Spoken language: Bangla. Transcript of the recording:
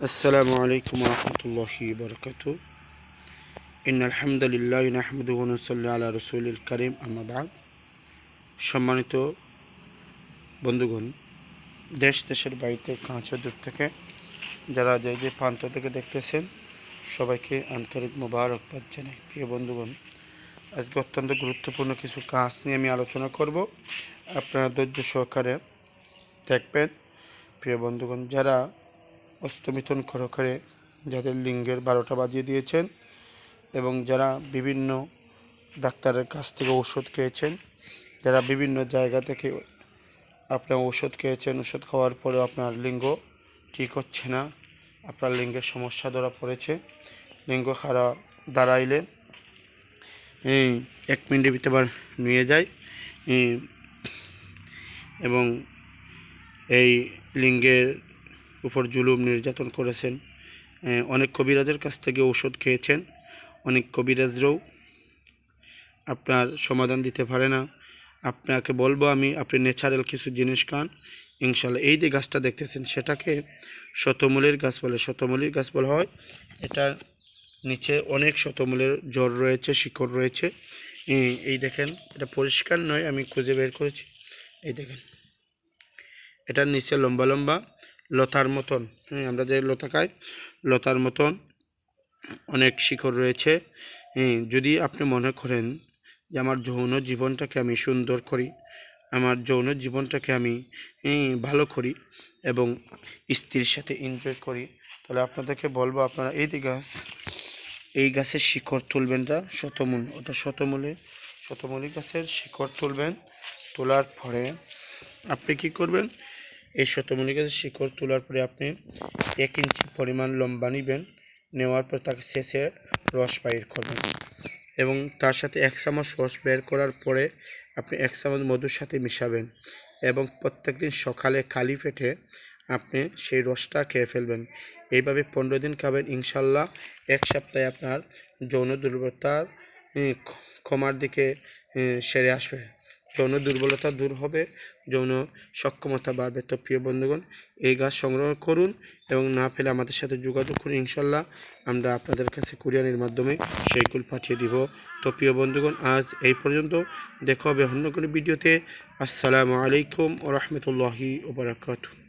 আসসালামু আলাইকুম ওয়া রাহমাতুল্লাহি ওয়া বারাকাতুহু। ইন্নাল হামদালিল্লাহি নাহমাদুহু ওয়া নুসাল্লি আলা রাসূলিল কারীম, আম্মা বা'দ। সম্মানিত বন্ধুগণ, দেশ দেশের বাড়িতে কাছে দূর থেকে যারা যে প্রান্ত থেকে দেখতেছেন, সবাইকে আন্তরিক মোবারকবাদ জানাই। প্রিয় বন্ধুগণ, আজকে অত্যন্ত গুরুত্বপূর্ণ কিছু কাজ নিয়ে আমি আলোচনা করব। আপনারা ধৈর্য সহকারে দেখবেন। প্রিয় বন্ধুগণ, যারা অস্তমিথুন করে যাদের লিঙ্গের 12টা বাজিয়ে দিয়েছেন এবং যারা বিভিন্ন ডাক্তারের কাছ থেকে ওষুধ খেয়েছেন, যারা বিভিন্ন জায়গা থেকে আপনার ওষুধ খেয়েছেন, ওষুধ খাওয়ার পরেও আপনার লিঙ্গ ঠিক হচ্ছে না, আপনার লিঙ্গের সমস্যা ধরা পড়েছে, লিঙ্গ খারাপ দাঁড়াইলে 1 মিনিটের ভিতরে আবার নিয়ে যায় এবং এই লিঙ্গের উপর জুলুম নির্যাতন করেছেন, অনেক কবিরাজের কাছ থেকে ওষুধ খেয়েছেন, অনেক কবিরাজরাও আপনার সমাধান দিতে পারে না। আপনাকে বলবো আমি, আপনি ন্যাচারাল কিছু জিনিস খান, ইনশাল্লাহ। এই যে গাছটা দেখতেছেন, সেটাকে শতমূলের গাছ বলে। শতমূলের গাছ বলা হয়। এটা নিচে অনেক শতমূলের জড় রয়েছে, শিকড় রয়েছে। এই দেখেন, এটা পরিষ্কার নয়, আমি খুঁজে বের করেছি। এই দেখেন, এটার নিচে লম্বা লম্বা লতার মতন, আমরা যে লতা খাই, লতার মতন অনেক শিকড় রয়েছে। যদি আপনি মনে করেন যে আমার যৌন জীবনটাকে আমি সুন্দর করি, আমার যৌন জীবনটাকে আমি ভালো করি এবং স্ত্রীর সাথে এনজয় করি, তাহলে আপনাদেরকে বলবো, আপনারা এই গাছের শিকড় তুলবেন। শতমূল, ওটা শতমূলী গাছের শিকড় তুলবেন। তোলার পরে আপনি কি করবেন, এই শতমূলী গাছের শিকড় তোলার পরে আপনি 1 ইঞ্চি পরিমাণ লম্বা নেবেন। নেওয়ার পর তাকে শেষে রস বাইর করবেন এবং তার সাথে 1 চামচ রস বের করার পরে আপনি 1 চামচ মধুর সাথে মিশাবেন এবং প্রত্যেকদিন সকালে খালি পেটে আপনি সেই রসটা খেয়ে ফেলবেন। এইভাবে 15 দিন খাবেন, ইনশাল্লাহ 1 সপ্তাহে আপনার যৌন দুর্বলতার ক্ষমার দিকে সেরে আসবে। যৌন দুর্বলতা দূর হবে, যৌন সক্ষমতা বাড়বে। তো প্রিয় বন্ধুগণ, এই গাছ সংগ্রহ করুন এবং না পেলে আমাদের সাথে যোগাযোগ করুন, ইনশাল্লাহ আমরা আপনাদের কাছে কুরিয়ারের মাধ্যমে সেইগুলো পাঠিয়ে দিব। তো প্রিয় বন্ধুগণ, আজ এই পর্যন্ত। দেখা হবে অন্য কোনো ভিডিওতে। আসসালামু আলাইকুম ওয়া রাহমাতুল্লাহি ওয়া বারাকাতুহু।